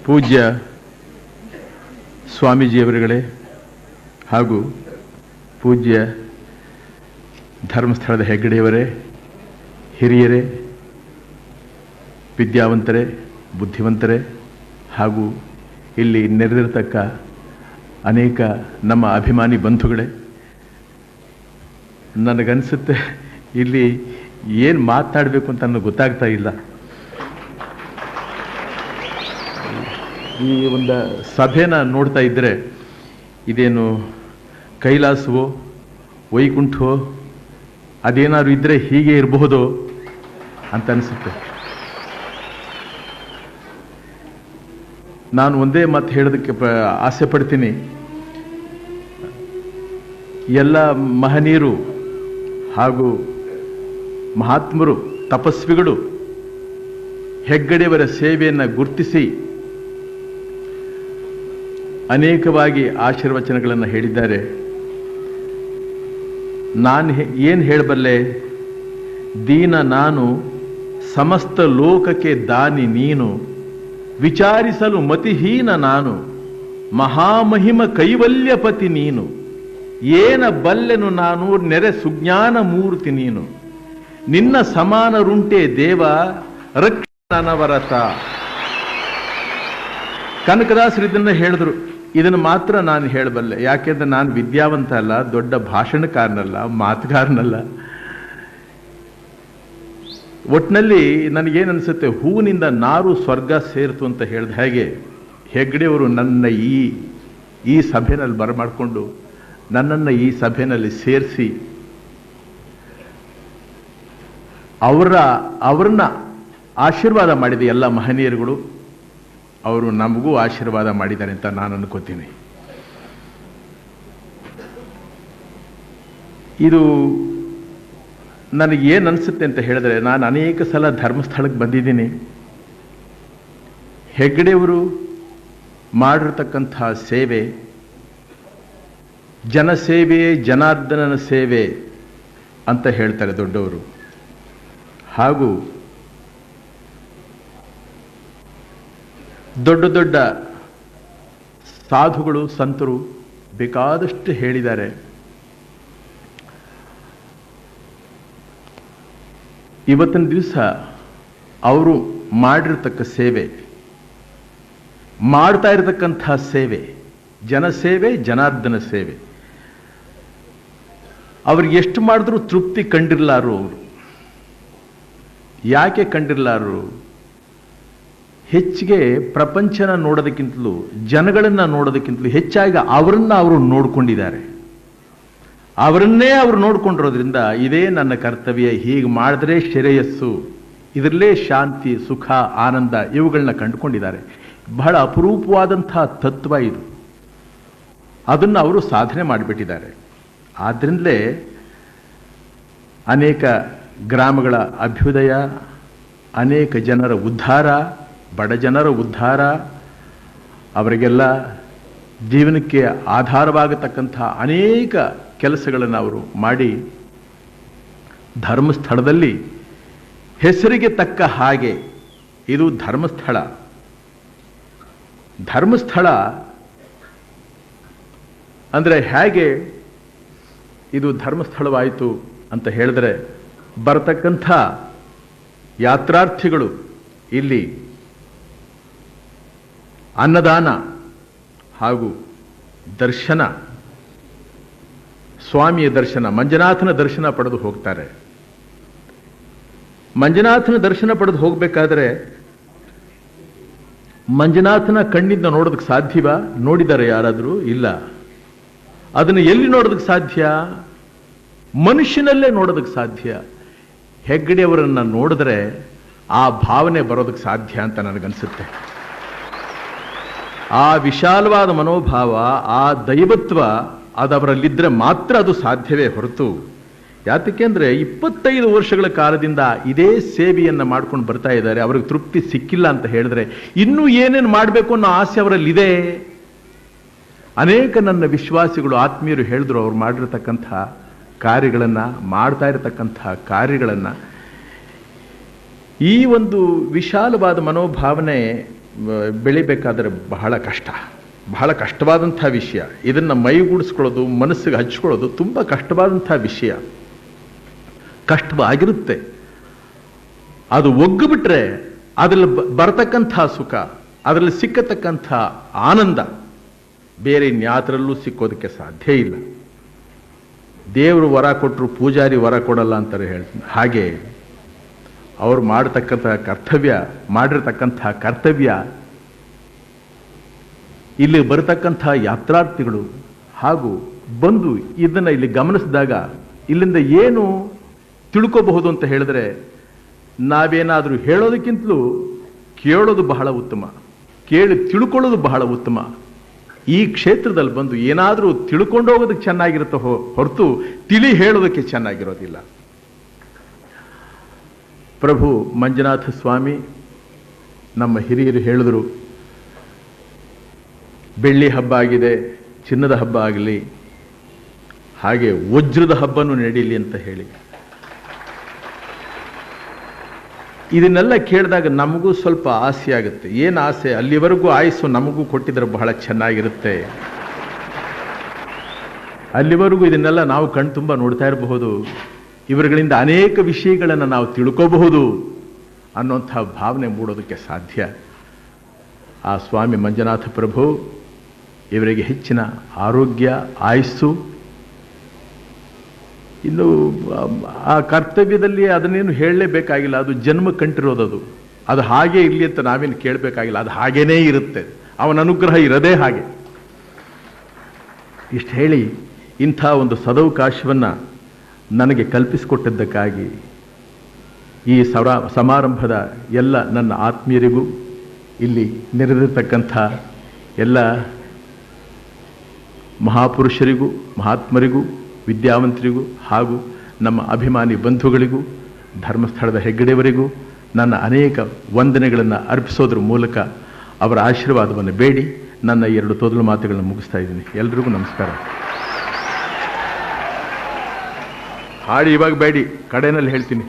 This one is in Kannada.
ಪೂಜ್ಯ ಸ್ವಾಮೀಜಿಯವರುಗಳೇ ಹಾಗೂ ಪೂಜ್ಯ ಧರ್ಮಸ್ಥಳದ ಹೆಗ್ಗಡೆಯವರೇ, ಹಿರಿಯರೇ, ವಿದ್ಯಾವಂತರೇ, ಬುದ್ಧಿವಂತರೇ ಹಾಗೂ ಇಲ್ಲಿ ನೆರೆದಿರತಕ್ಕ ಅನೇಕ ನಮ್ಮ ಅಭಿಮಾನಿ ಬಂಧುಗಳೇ, ನನಗನ್ಸುತ್ತೆ ಇಲ್ಲಿ ಏನು ಮಾತನಾಡಬೇಕು ಅಂತ ನನಗೆ ಗೊತ್ತಾಗ್ತಾ ಇಲ್ಲ. ಈ ಒಂದು ಸಭೆನ ನೋಡ್ತಾ ಇದ್ದರೆ ಇದೇನು ಕೈಲಾಸವೋ ವೈಕುಂಠವೋ ಅದೇನಾದ್ರು ಇದ್ದರೆ ಹೀಗೆ ಇರಬಹುದೋ ಅಂತ ಅನಿಸುತ್ತೆ. ನಾನು ಒಂದೇ ಮಾತು ಹೇಳೋದಕ್ಕೆ ಆಸೆ ಪಡ್ತೀನಿ. ಎಲ್ಲ ಮಹನೀಯರು ಹಾಗೂ ಮಹಾತ್ಮರು, ತಪಸ್ವಿಗಳು ಹೆಗ್ಗಡೆಯವರ ಸೇವೆಯನ್ನು ಗುರುತಿಸಿ ಅನೇಕವಾಗಿ ಆಶೀರ್ವಚನಗಳನ್ನು ಹೇಳಿದ್ದಾರೆ. ನಾನು ಏನು ಹೇಳಬಲ್ಲೆ? ದೀನ ನಾನು, ಸಮಸ್ತ ಲೋಕಕ್ಕೆ ದಾನಿ ನೀನು, ವಿಚಾರಿಸಲು ಮತಿಹೀನ ನಾನು, ಮಹಾಮಹಿಮ ಕೈವಲ್ಯಪತಿ ನೀನು, ಏನ ಬಲ್ಲೆನು ನಾನು, ನೆರೆ ಸುಜ್ಞಾನ ಮೂರ್ತಿ ನೀನು, ನಿನ್ನ ಸಮಾನರುಂಟೆ ದೇವ, ರಕ್ಷಣನವರತ. ಕನಕದಾಸರು ಇದನ್ನು ಹೇಳಿದ್ರು. ಇದನ್ನು ಮಾತ್ರ ನಾನು ಹೇಳಬಲ್ಲೆ, ಯಾಕೆಂದ್ರೆ ನಾನು ವಿದ್ಯಾವಂತ ಅಲ್ಲ, ದೊಡ್ಡ ಭಾಷಣಕಾರನಲ್ಲ, ಮಾತುಗಾರನಲ್ಲ. ಒಟ್ಟಿನಲ್ಲಿ ನನಗೇನನ್ಸುತ್ತೆ, ಹೂವಿನಿಂದ ನಾರು ಸ್ವರ್ಗ ಸೇರಿತು ಅಂತ ಹೇಳಿದ ಹಾಗೆ ಹೆಗ್ಗಡೆಯವರು ನನ್ನ ಈ ಸಭೆಯಲ್ಲಿ ಬರಮಾಡಿಕೊಂಡು ನನ್ನನ್ನು ಈ ಸಭೆಯಲ್ಲಿ ಸೇರಿಸಿ ಅವ್ರನ್ನ ಆಶೀರ್ವಾದ ಮಾಡಿದ ಎಲ್ಲ ಮಹನೀಯರುಗಳು, ಅವರು ನಮಗೂ ಆಶೀರ್ವಾದ ಮಾಡಿದ್ದಾರೆ ಅಂತ ನಾನು ಅನ್ಕೋತೀನಿ. ಇದು ನನಗೇನು ಅನಿಸುತ್ತೆ ಅಂತ ಹೇಳಿದ್ರೆ, ನಾನು ಅನೇಕ ಸಲ ಧರ್ಮಸ್ಥಳಕ್ಕೆ ಬಂದಿದ್ದೀನಿ. ಹೆಗ್ಗಡೆಯವರು ಮಾಡಿರ್ತಕ್ಕಂಥ ಸೇವೆ, ಜನಸೇವೆಯೇ ಜನಾರ್ದನನ ಸೇವೆ ಅಂತ ಹೇಳ್ತಾರೆ ದೊಡ್ಡವರು. ಹಾಗೂ ದೊಡ್ಡ ದೊಡ್ಡ ಸಾಧುಗಳು, ಸಂತರು ಬೇಕಾದಷ್ಟು ಹೇಳಿದ್ದಾರೆ. ಇವತ್ತಿನ ದಿವಸ ಅವರು ಮಾಡಿರ್ತಕ್ಕ ಸೇವೆ, ಮಾಡ್ತಾ ಇರತಕ್ಕಂಥ ಸೇವೆ, ಜನಸೇವೆ, ಜನಾರ್ದನ ಸೇವೆ, ಅವ್ರಿಗೆ ಎಷ್ಟು ಮಾಡಿದ್ರೂ ತೃಪ್ತಿ ಕಂಡಿರಲಾರು. ಅವರು ಯಾಕೆ ಕಂಡಿರಲಾರು? ಹೆಚ್ಚಿಗೆ ಪ್ರಪಂಚನ ನೋಡೋದಕ್ಕಿಂತಲೂ, ಜನಗಳನ್ನು ನೋಡೋದಕ್ಕಿಂತಲೂ ಹೆಚ್ಚಾಗಿ ಅವರನ್ನು ಅವರು ನೋಡ್ಕೊಂಡಿದ್ದಾರೆ. ಅವರನ್ನೇ ಅವರು ನೋಡ್ಕೊಂಡಿರೋದ್ರಿಂದ ಇದೇ ನನ್ನ ಕರ್ತವ್ಯ, ಹೀಗೆ ಮಾಡಿದ್ರೆ ಶ್ರೇಯಸ್ಸು, ಇದರಲ್ಲೇ ಶಾಂತಿ, ಸುಖ, ಆನಂದ ಇವುಗಳನ್ನ ಕಂಡುಕೊಂಡಿದ್ದಾರೆ. ಬಹಳ ಅಪರೂಪವಾದಂಥ ತತ್ವ ಇದು. ಅದನ್ನು ಅವರು ಸಾಧನೆ ಮಾಡಿಬಿಟ್ಟಿದ್ದಾರೆ. ಆದ್ದರಿಂದಲೇ ಅನೇಕ ಗ್ರಾಮಗಳ ಅಭ್ಯುದಯ, ಅನೇಕ ಜನರ ಉದ್ಧಾರ, ಬಡ ಜನರ ಉದ್ಧಾರ, ಅವರಿಗೆಲ್ಲ ಜೀವನಕ್ಕೆ ಆಧಾರವಾಗತಕ್ಕಂಥ ಅನೇಕ ಕೆಲಸಗಳನ್ನು ಅವರು ಮಾಡಿ ಧರ್ಮಸ್ಥಳದಲ್ಲಿ ಹೆಸರಿಗೆ ತಕ್ಕ ಹಾಗೆ ಇದು ಧರ್ಮಸ್ಥಳ. ಧರ್ಮಸ್ಥಳ ಅಂದರೆ ಹೇಗೆ ಇದು ಧರ್ಮಸ್ಥಳವಾಯಿತು ಅಂತ ಹೇಳಿದ್ರೆ, ಬರತಕ್ಕಂಥ ಯಾತ್ರಾರ್ಥಿಗಳು ಇಲ್ಲಿ ಅನ್ನದಾನ ಹಾಗೂ ದರ್ಶನ, ಸ್ವಾಮಿಯ ದರ್ಶನ, ಮಂಜುನಾಥನ ದರ್ಶನ ಪಡೆದು ಹೋಗ್ತಾರೆ. ಮಂಜುನಾಥನ ದರ್ಶನ ಪಡೆದು ಹೋಗಬೇಕಾದ್ರೆ ಮಂಜುನಾಥನ ಕಣ್ಣಿಂದ ನೋಡೋದಕ್ಕೆ ಸಾಧ್ಯವಾ? ನೋಡಿದ್ದಾರೆ ಯಾರಾದರೂ? ಇಲ್ಲ. ಅದನ್ನು ಎಲ್ಲಿ ನೋಡೋದಕ್ಕೆ ಸಾಧ್ಯ? ಮನುಷ್ಯನಲ್ಲೇ ನೋಡೋದಕ್ಕೆ ಸಾಧ್ಯ. ಹೆಗ್ಗಡೆಯವರನ್ನು ನೋಡಿದ್ರೆ ಆ ಭಾವನೆ ಬರೋದಕ್ಕೆ ಸಾಧ್ಯ ಅಂತ ನನಗನ್ಸುತ್ತೆ. ಆ ವಿಶಾಲವಾದ ಮನೋಭಾವ, ಆ ದೈವತ್ವ ಅದವರಲ್ಲಿದ್ದರೆ ಮಾತ್ರ ಅದು ಸಾಧ್ಯವೇ ಹೊರತು, ಯಾತಕ್ಕೆಂದರೆ 25 ವರ್ಷಗಳ ಕಾಲದಿಂದ ಇದೇ ಸೇವೆಯನ್ನು ಮಾಡ್ಕೊಂಡು ಬರ್ತಾ ಇದ್ದಾರೆ. ಅವ್ರಿಗೆ ತೃಪ್ತಿ ಸಿಕ್ಕಿಲ್ಲ ಅಂತ ಹೇಳಿದ್ರೆ ಇನ್ನೂ ಏನೇನು ಮಾಡಬೇಕು ಅನ್ನೋ ಆಸೆ ಅವರಲ್ಲಿದೆ. ಅನೇಕ ನನ್ನ ವಿಶ್ವಾಸಿಗಳು, ಆತ್ಮೀಯರು ಹೇಳಿದ್ರು, ಅವ್ರು ಮಾಡಿರತಕ್ಕಂಥ ಕಾರ್ಯಗಳನ್ನು, ಮಾಡ್ತಾ ಇರತಕ್ಕಂಥ ಕಾರ್ಯಗಳನ್ನು, ಈ ಒಂದು ವಿಶಾಲವಾದ ಮನೋಭಾವನೆ ಬೆಳಿಬೇಕಾದ್ರೆ ಬಹಳ ಕಷ್ಟವಾದಂಥ ವಿಷಯ. ಇದನ್ನು ಮೈಗೂಡಿಸ್ಕೊಳ್ಳೋದು, ಮನಸ್ಸಿಗೆ ಹಚ್ಕೊಳ್ಳೋದು ತುಂಬ ಕಷ್ಟವಾದಂಥ ವಿಷಯ. ಕಷ್ಟವಾಗಿರುತ್ತೆ. ಅದು ಒಗ್ಗಿಬಿಟ್ರೆ ಅದರಲ್ಲಿ ಬರತಕ್ಕಂಥ ಸುಖ, ಅದರಲ್ಲಿ ಸಿಕ್ಕತಕ್ಕಂಥ ಆನಂದ ಬೇರೆ ಇನ್ಯಾವುದರಲ್ಲೂ ಸಿಕ್ಕೋದಕ್ಕೆ ಸಾಧ್ಯ ಇಲ್ಲ. ದೇವರು ವರ ಕೊಟ್ಟರು ಪೂಜಾರಿ ವರ ಕೊಡಲ್ಲ ಅಂತಾರೆ ಹೇಳ್ತೀನಿ. ಹಾಗೆ ಅವರು ಮಾಡಿರ್ತಕ್ಕಂಥ ಕರ್ತವ್ಯ ಇಲ್ಲಿ ಬರತಕ್ಕಂಥ ಯಾತ್ರಾರ್ಥಿಗಳು ಹಾಗೂ ಬಂದು ಇದನ್ನು ಇಲ್ಲಿ ಗಮನಿಸಿದಾಗ ಇಲ್ಲಿಂದ ಏನು ತಿಳ್ಕೋಬಹುದು ಅಂತ ಹೇಳಿದ್ರೆ, ನಾವೇನಾದರೂ ಹೇಳೋದಕ್ಕಿಂತಲೂ ಕೇಳೋದು ಬಹಳ ಉತ್ತಮ, ಕೇಳಿ ತಿಳ್ಕೊಳ್ಳೋದು ಬಹಳ ಉತ್ತಮ. ಈ ಕ್ಷೇತ್ರದಲ್ಲಿ ಬಂದು ಏನಾದರೂ ತಿಳ್ಕೊಂಡೋಗೋದಕ್ಕೆ ಚೆನ್ನಾಗಿರುತ್ತೆ ಹೊರತು ತಿಳಿ ಹೇಳೋದಕ್ಕೆ ಚೆನ್ನಾಗಿರೋದಿಲ್ಲ. ಪ್ರಭು ಮಂಜುನಾಥ ಸ್ವಾಮಿ ನಮ್ಮ ಹಿರಿಯರು ಹೇಳಿದ್ರು, ಬೆಳ್ಳಿ ಹಬ್ಬ ಆಗಿದೆ, ಚಿನ್ನದ ಹಬ್ಬ ಆಗಲಿ, ಹಾಗೆ ವಜ್ರದ ಹಬ್ಬನೂ ನಡೀಲಿ ಅಂತ ಹೇಳಿ. ಇದನ್ನೆಲ್ಲ ಕೇಳಿದಾಗ ನಮಗೂ ಸ್ವಲ್ಪ ಆಸೆ ಆಗುತ್ತೆ. ಏನು ಆಸೆ? ಅಲ್ಲಿವರೆಗೂ ಆಯುಸ್ಸು ನಮಗೂ ಕೊಟ್ಟಿದ್ರೆ ಬಹಳ ಚೆನ್ನಾಗಿರುತ್ತೆ. ಅಲ್ಲಿವರೆಗೂ ಇದನ್ನೆಲ್ಲ ನಾವು ಕಣ್ತುಂಬ ನೋಡ್ತಾ ಇರಬಹುದು, ಇವರುಗಳಿಂದ ಅನೇಕ ವಿಷಯಗಳನ್ನು ನಾವು ತಿಳ್ಕೋಬಹುದು ಅನ್ನೋಂಥ ಭಾವನೆ ಮೂಡೋದಕ್ಕೆ ಸಾಧ್ಯ. ಆ ಸ್ವಾಮಿ ಮಂಜುನಾಥ ಪ್ರಭು ಇವರಿಗೆ ಹೆಚ್ಚಿನ ಆರೋಗ್ಯ, ಆಯುಸ್ಸು, ಇನ್ನು ಆ ಕರ್ತವ್ಯದಲ್ಲಿ ಅದನ್ನೇನು ಹೇಳಲೇಬೇಕಾಗಿಲ್ಲ, ಅದು ಜನ್ಮ ಕಂಟಿರೋದದು. ಅದು ಹಾಗೆ ಇರಲಿ ಅಂತ ನಾವೇನು ಕೇಳಬೇಕಾಗಿಲ್ಲ, ಅದು ಹಾಗೇನೇ ಇರುತ್ತೆ. ಅವನ ಅನುಗ್ರಹ ಇರದೇ ಹಾಗೆ. ಇಷ್ಟು ಹೇಳಿ ಇಂಥ ಒಂದು ಸದವಕಾಶವನ್ನು ನನಗೆ ಕಲ್ಪಿಸಿಕೊಟ್ಟಿದ್ದಕ್ಕಾಗಿ ಈ ಸಮಾರಂಭದ ಎಲ್ಲ ನನ್ನ ಆತ್ಮೀಯರಿಗೂ, ಇಲ್ಲಿ ನೆರೆದಿರ್ತಕ್ಕಂಥ ಎಲ್ಲ ಮಹಾಪುರುಷರಿಗೂ, ಮಹಾತ್ಮರಿಗೂ, ವಿದ್ಯಾವಂತರಿಗೂ ಹಾಗೂ ನಮ್ಮ ಅಭಿಮಾನಿ ಬಂಧುಗಳಿಗೂ, ಧರ್ಮಸ್ಥಳದ ಹೆಗ್ಗಡೆಯವರಿಗೂ ನನ್ನ ಅನೇಕ ವಂದನೆಗಳನ್ನು ಅರ್ಪಿಸೋದ್ರ ಮೂಲಕ ಅವರ ಆಶೀರ್ವಾದವನ್ನು ಬೇಡಿ ನನ್ನ 2 ತೊದಲು ಮಾತುಗಳನ್ನು ಮುಗಿಸ್ತಾ ಇದ್ದೀನಿ. ಎಲ್ರಿಗೂ ನಮಸ್ಕಾರ. ಹಾಡಿ ಇವಾಗ ಬೇಡಿ, ಕಡೆಯಲ್ಲಿ ಹೇಳ್ತೀನಿ.